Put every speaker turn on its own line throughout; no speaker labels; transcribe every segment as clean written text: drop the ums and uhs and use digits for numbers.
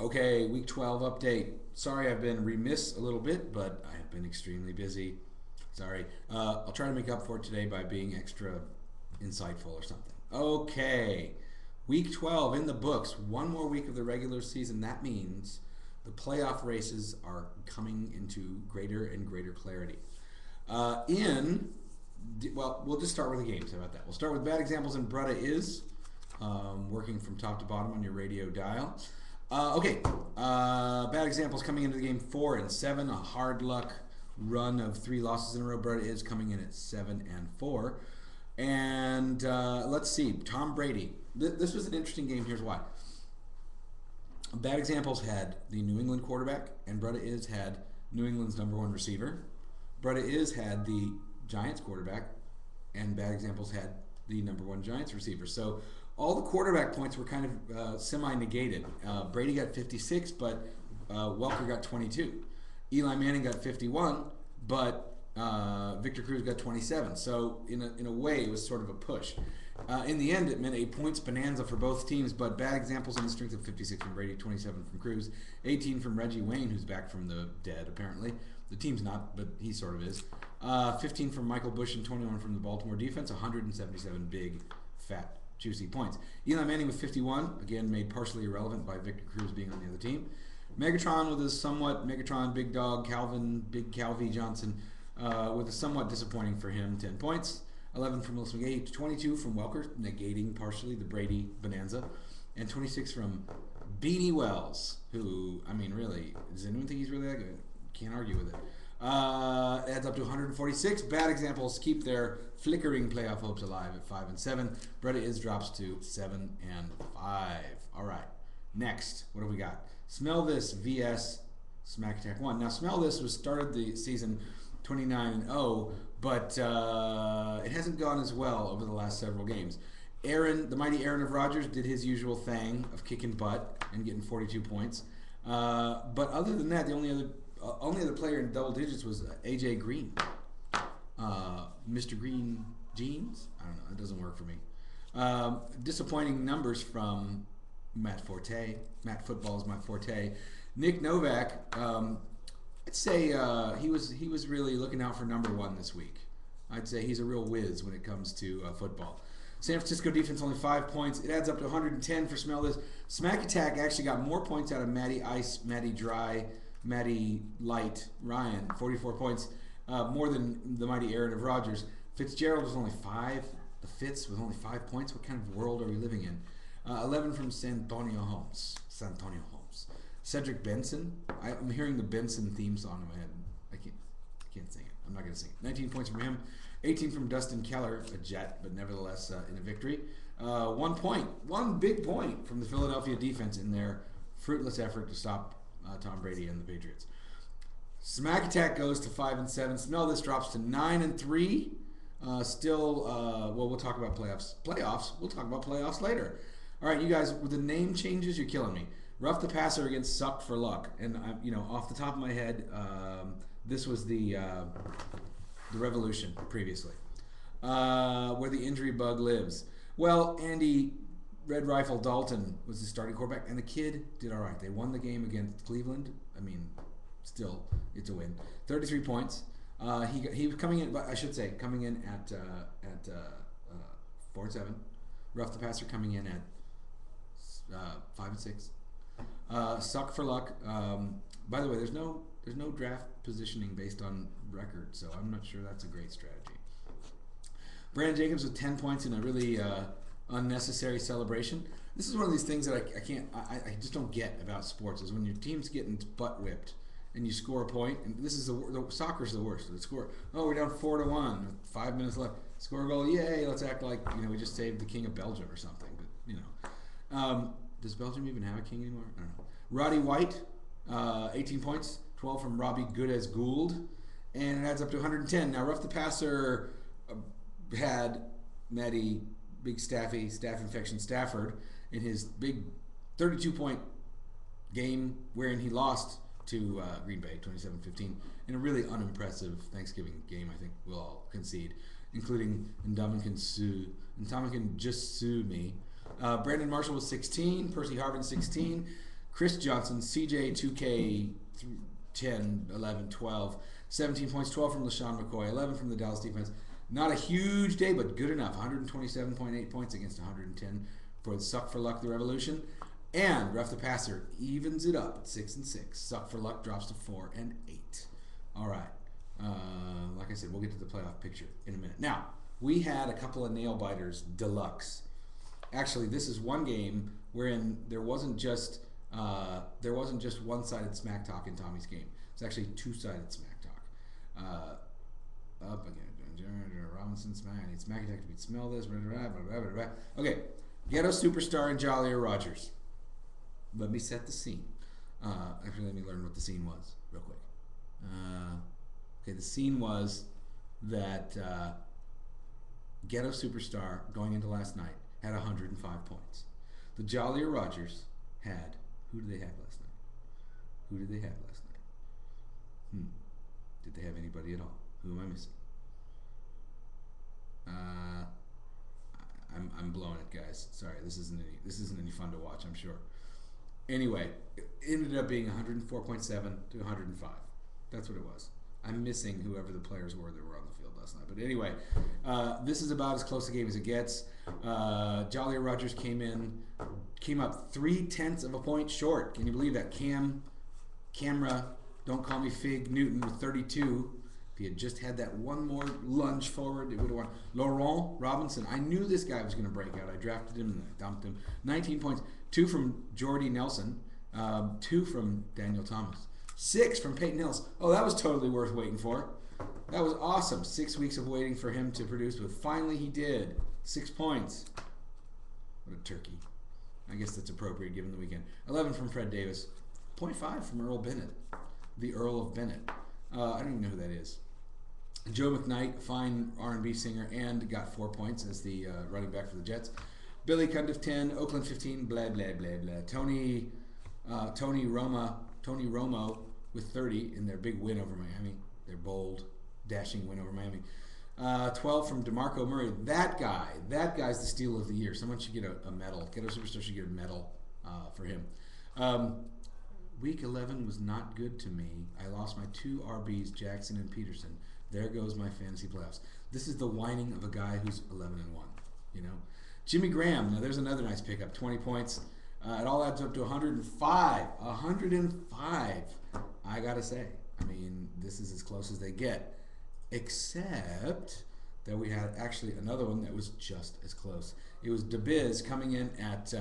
Okay, week 12 update. Sorry, I've been remiss a little bit, but I have been extremely busy. Sorry. I'll try to make up for it today by being extra insightful or something. Okay, week 12 in the books. One more week of the regular season. That means the playoff races are coming into greater and greater clarity. Well, we'll just start with the games. How about that? We'll start with bad examples in Brutta is working from top to bottom on your radio dial. Okay, bad examples coming into the game 4 and 7. A hard luck run of 3 losses in a row. Brutta is coming in at 7 and 4. And let's see, Tom Brady. This was an interesting game. Here's why. Bad examples had the New England quarterback, and Brutta is had New England's #1 receiver. Brutta is had the Giants quarterback, and bad examples had the #1 Giants receiver. So all the quarterback points were kind of semi-negated. Brady got 56, but Welker got 22. Eli Manning got 51, but Victor Cruz got 27. So in a way, it was sort of a push. In the end, it meant a points bonanza for both teams, but bad examples in the strength of 56 from Brady, 27 from Cruz, 18 from Reggie Wayne, who's back from the dead, apparently. The team's not, but he sort of is. 15 from Michael Bush and 21 from the Baltimore defense, 177 big, fat, juicy points. Eli Manning with 51, again made partially irrelevant by Victor Cruz being on the other team. Megatron with a somewhat Megatron big dog Calvin Big Calvi Johnson with a somewhat disappointing for him 10 points. 11 from Wilson McGahee, 22 from Welker, negating partially the Brady bonanza, and 26 from Beanie Wells, who, I mean, really, does anyone think he's really that good? Can't argue with it. Adds up to 146. Bad examples keep their flickering playoff hopes alive at 5 and 7. Bretta is drops to 7 and 5. All right. Next, what do we got? Smell This vs Smack Attack 1. Now, Smell This was started the season 29-0, but it hasn't gone as well over the last several games. Aaron, the mighty Aaron of Rodgers, did his usual thing of kicking butt and getting 42 points. But other than that, the only other player in double digits was AJ Green. Mr. Green Jeans? I don't know. It doesn't work for me. Disappointing numbers from Matt Forte. Matt Football is my forte. Nick Novak, I'd say he was really looking out for #1 this week. I'd say he's a real whiz when it comes to football. San Francisco defense only 5 points. It adds up to 110 for Smell This. Smack Attack actually got more points out of Matty Ice, Matty Dry, Matty Light, Ryan, 44 points, more than the mighty Aaron of Rodgers. Fitzgerald was only 5. The Fitz with only 5 points. What kind of world are we living in? 11 from Santonio Holmes. Cedric Benson. I'm hearing the Benson theme song in my head. I can't sing it. I'm not going to sing it. 19 points from him. 18 from Dustin Keller, a Jet, but nevertheless in a victory. 1 point, 1 big point from the Philadelphia defense in their fruitless effort to stop Tom Brady and the Patriots. Smack Attack goes to 5 and 7. Smell This drops to 9 and 3. Well, we'll talk about playoffs. We'll talk about playoffs later. All right, you guys, with the name changes, you're killing me. Rough the Passer against Suck for Luck, and off the top of my head, this was the Revolution previously, where the injury bug lives. Well, Andy Red Rifle Dalton was the starting quarterback, and the kid did all right. They won the game against Cleveland. I mean, still, it's a win. 33 points. He was coming in, I should say, coming in at 4 and 7. Rough the Passer coming in at 5 and 6. Suck for Luck. By the way, there's no draft positioning based on record, so I'm not sure that's a great strategy. Brandon Jacobs with 10 points in a really unnecessary celebration. This is one of these things that I just don't get about sports, is when your team's getting butt whipped and you score a point, and this is soccer's the worst. The score, we're down 4-1 with 5 minutes left. Score a goal, yay! Let's act like we just saved the king of Belgium or something. But does Belgium even have a king anymore? I don't know. Roddy White, 18 points, 12 from Robbie Good as Gould, and it adds up to 110. Now, Rough the Passer had Matty Big Staph infection Stafford in his big 32-point game wherein he lost to Green Bay 27-15 in a really unimpressive Thanksgiving game, I think we'll all concede, including Ndamukong Suh. Ndamukong just sue me. Brandon Marshall was 16, Percy Harvin 16, Chris Johnson, CJ 2K 10, 11, 12, 17 points, 12 from LaShawn McCoy, 11 from the Dallas defense. Not a huge day, but good enough. 127.8 points against 110 for the Suck for Luck, the Revolution. And Ruff the Passer evens it up at 6 and 6. Suck for Luck drops to 4 and 8. All right. Like I said, we'll get to the playoff picture in a minute. Now, we had a couple of nail biters deluxe. Actually, this is one game wherein there wasn't just one-sided smack talk in Tommy's game. It's actually two-sided smack talk. Up again, Robinson smack. I need smack attack to beat smell this. Okay, Ghetto Superstar and Jollier Rogers. Let me set the scene. Actually, let me learn what the scene was real quick. Okay, the scene was that Ghetto Superstar, going into last night, had 105 points. The Jollier Rogers had, who did they have last night? Who did they have last night? Did they have anybody at all? Who am I missing? I'm blowing it, guys. Sorry, this isn't any fun to watch, I'm sure. Anyway, it ended up being 104.7 to 105. That's what it was. I'm missing whoever the players were that were on the field last night. But anyway, this is about as close a game as it gets. Jollier Rogers came up 0.3 of a point short. Can you believe that? Camera, don't call me Fig Newton with 32. If he had just had that one more lunge forward, it would have won. Laurent Robinson, I knew this guy was going to break out. I drafted him and I dumped him. 19 points. 2 from Jordy Nelson. 2 from Daniel Thomas. 6 from Peyton Hills. Oh, that was totally worth waiting for. That was awesome. 6 weeks of waiting for him to produce, but finally he did. 6 points. What a turkey. I guess that's appropriate given the weekend. 11 from Fred Davis. 0.5 from Earl Bennett. The Earl of Bennett. I don't even know who that is. Joe McKnight, fine R&B singer, and got 4 points as the running back for the Jets. Billy Cundiff 10, Oakland 15, blah blah blah blah. Tony Romo with 30 in their big win over Miami. Their bold, dashing win over Miami. 12 from DeMarco Murray. That guy's the steal of the year. Someone should get a medal. Ghetto Superstar should get a medal for him. Week 11 was not good to me. I lost my 2 RBs, Jackson and Peterson. There goes my fantasy playoffs. This is the whining of a guy who's 11 and 1. You know, Jimmy Graham. Now there's another nice pickup. 20 points. It all adds up to 105. 105. I gotta say. I mean, this is as close as they get. Except that we had actually another one that was just as close. It was DeBiz coming in at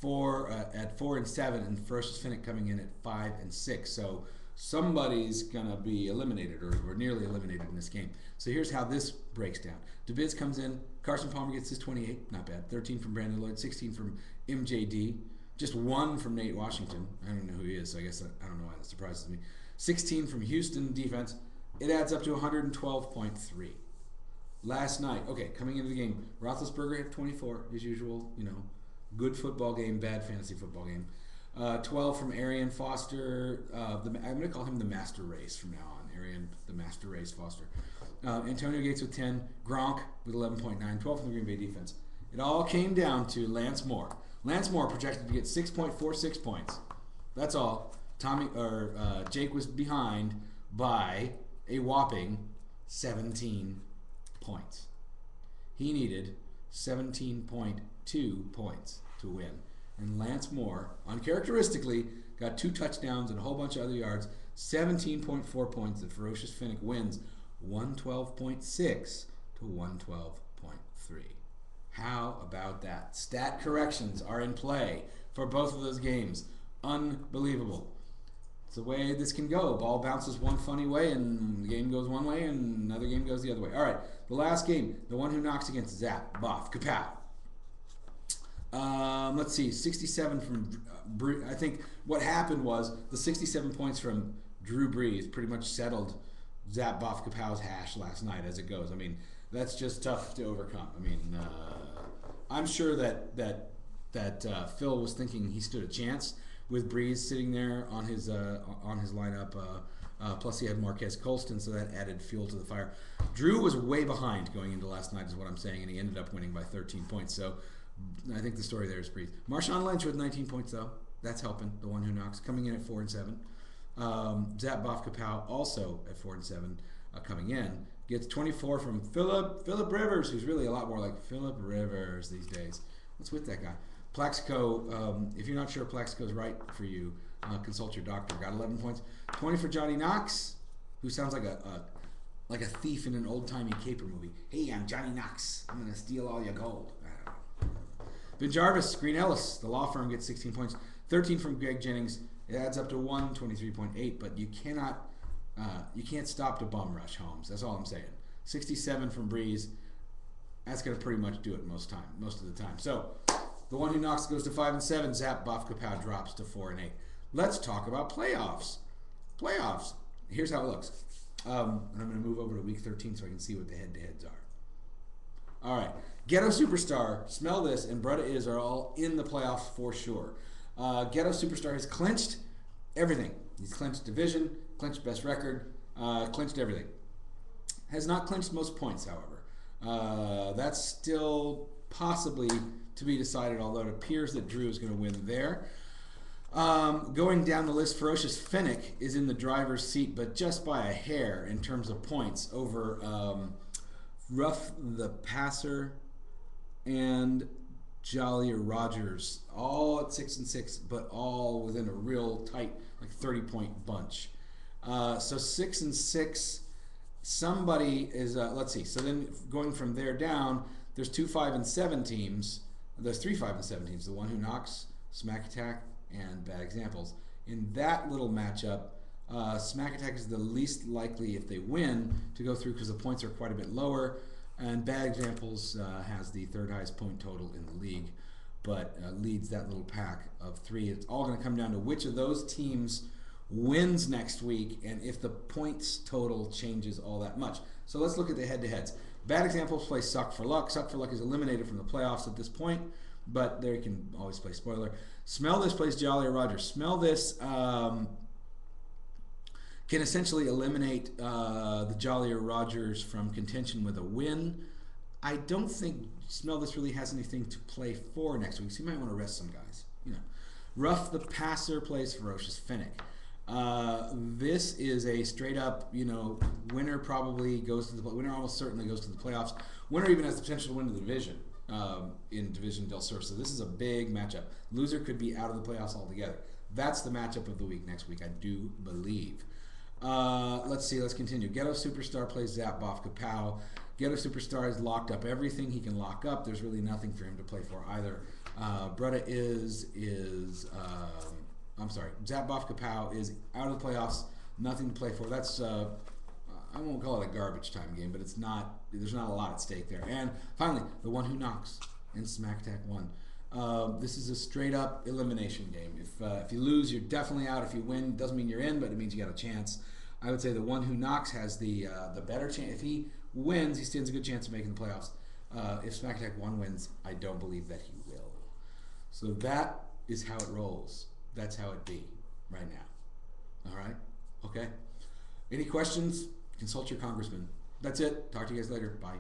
4 and 7, and Ferocious Finnick coming in at 5 and 6. So somebody's gonna be eliminated or nearly eliminated in this game. So here's how this breaks down. DeBiz comes in. Carson Palmer gets his 28, not bad. 13 from Brandon Lloyd, 16 from MJD, just 1 from Nate Washington. I don't know who he is, so I guess I don't know why that surprises me. 16 from Houston defense. It adds up to 112.3. Last night, okay, coming into the game, Roethlisberger had 24, his usual, good football game, bad fantasy football game. 12 from Arian Foster. I'm going to call him the Master Race from now on. Arian, the Master Race Foster. Antonio Gates with 10. Gronk with 11.9. 12 from the Green Bay defense. It all came down to Lance Moore. Lance Moore projected to get 6.46 points. That's all. Jake was behind by a whopping 17 points. He needed 17.2 points to win. And Lance Moore, uncharacteristically, got 2 touchdowns and a whole bunch of other yards. 17.4 points. The Ferocious Finnick wins 112.6 to 112.3. How about that? Stat corrections are in play for both of those games. Unbelievable. It's the way this can go. Ball bounces one funny way, and the game goes one way, and another game goes the other way. All right, the last game, the one who knocks against Zap, Boff, Kapow. Let's see, 67 from I think what happened was the 67 points from Drew Brees pretty much settled Zap Boff Kapow's hash last night as it goes. I mean, that's just tough to overcome. I mean, I'm sure that Phil was thinking he stood a chance with Brees sitting there on his lineup. Plus he had Marquez Colston, so that added fuel to the fire. Drew was way behind going into last night, is what I'm saying, and he ended up winning by 13 points. So I think the story there is Brees. Marshawn Lynch with 19 points, though. That's helping. The one who knocks coming in at 4 and 7. Zap Boff Kapow also at 4 and 7, coming in. Gets 24 from Philip Rivers, who's really a lot more like Philip Rivers these days. What's with that guy? Plaxico, if you're not sure Plaxico's right for you, consult your doctor. Got 11 points. 20 for Johnny Knox, who sounds like a thief in an old-timey caper movie. Hey, I'm Johnny Knox. I'm going to steal all your gold. Ben Jarvis, Green Ellis, the law firm, gets 16 points. 13 from Greg Jennings. It adds up to 123.8, but you can't stop the bum rush, Holmes. That's all I'm saying. 67 from Breeze. That's going to pretty much do it most of the time. So the one who knocks goes to 5 and 7. Zap Boff Kapow drops to 4 and 8. Let's talk about playoffs. Playoffs. Here's how it looks. And I'm going to move over to week 13 so I can see what the head-to-heads are. All right. Ghetto Superstar, Smell This, and Brutta Is are all in the playoffs for sure. Ghetto Superstar has clinched everything. He's clinched division, clinched best record, clinched everything. Has not clinched most points, however. That's still possibly to be decided, although it appears that Drew is going to win there. Going down the list, Ferocious Finnick is in the driver's seat, but just by a hair in terms of points over Rough the Passer and Jollier Rogers, all at 6 and 6, but all within a real tight, like 30-point bunch. So 6 and 6. Somebody is let's see. So then going from there down, there's 2 5 and 7 teams. There's 3 5 and 7 teams. The one who knocks, Smack Attack, and Bad Examples. In that little matchup, Smack Attack is the least likely, if they win, to go through because the points are quite a bit lower. And Bad Examples has the third highest point total in the league, but leads that little pack of 3. It's all going to come down to which of those teams wins next week and if the points total changes all that much. So let's look at the head-to-heads. Bad Examples play Suck for Luck. Suck for Luck is eliminated from the playoffs at this point, but there you can always play spoiler. Smell This plays Jolly Roger. Smell This can essentially eliminate the Jollier Rogers from contention with a win. I don't think Smell This really has anything to play for next week, so you might want to rest some guys. Rough the Passer plays Ferocious Finnick. This is a straight up, winner probably goes to the winner almost certainly goes to the playoffs. Winner even has the potential to win the division in Division Del Sur. So this is a big matchup. Loser could be out of the playoffs altogether. That's the matchup of the week next week, I do believe. Let's see. Let's continue. Ghetto Superstar plays Zap Boff Kapow. Ghetto Superstar has locked up everything he can lock up. There's really nothing for him to play for either. Brutta I'm sorry. Zap Boff Kapow is out of the playoffs. Nothing to play for. That's I won't call it a garbage time game, but it's not. There's not a lot at stake there. And finally, the one who knocks and Smack Attack 1. This is a straight up elimination game. If you lose, you're definitely out. If you win, doesn't mean you're in, but it means you got a chance. I would say the one who knocks has the better chance. If he wins, he stands a good chance of making the playoffs. If Smack Attack 1 wins, I don't believe that he will. So that is how it rolls. That's how it be right now. All right? Okay? Any questions? Consult your congressman. That's it. Talk to you guys later. Bye.